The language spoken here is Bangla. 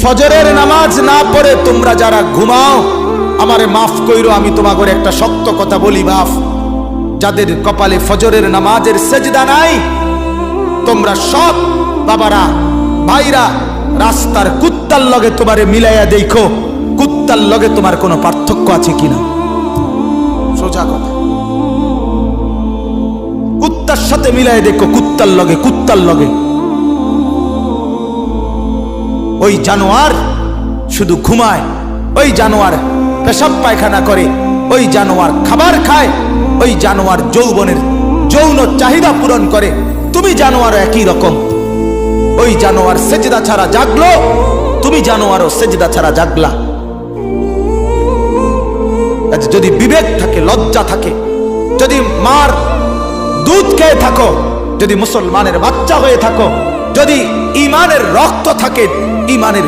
ফজরের নামাজ না পড়ে তোমরা যারা ঘুমাও, আমারে মাফ কইরো, আমি তোমাকে একটা শক্ত কথা বলি বাপ, যাদের কপালে ফজরের নামাজের সেজদা নাই, তোমরা সব বাবারা ভাইরা রাস্তার কুত্তার লগে তোমারে মিলাইয়া দেখো, কুত্তার লগে তোমার কোনো পার্থক্য আছে কিনা। সোজা কথা, কুত্তার সাথে মিলাই দেখো, কুত্তার লগে, কুত্তার লগে। ওই জানোয়ার শুধু ঘুমায়, ওই জানোয়ার পেশাব পায়খানা করে, ওই জানোয়ার খাবার খায়, ওই জানোয়ার যৌবনের যৌন চাহিদা পূরণ করে। তুমি জানোয়ার একই রকম, ওই জানোয়ার সেজদা ছাড়া জাগলো, তুমি জানোয়ারও সেজদা ছাড়া জাগলা। যদি বিবেক থাকে, লজ্জা থাকে, যদি মার দুধ খেয়ে থাকো, যদি মুসলমানের বাচ্চা হয়ে থাকো, যদি ইমানের রক্ত থাকে, ইমানের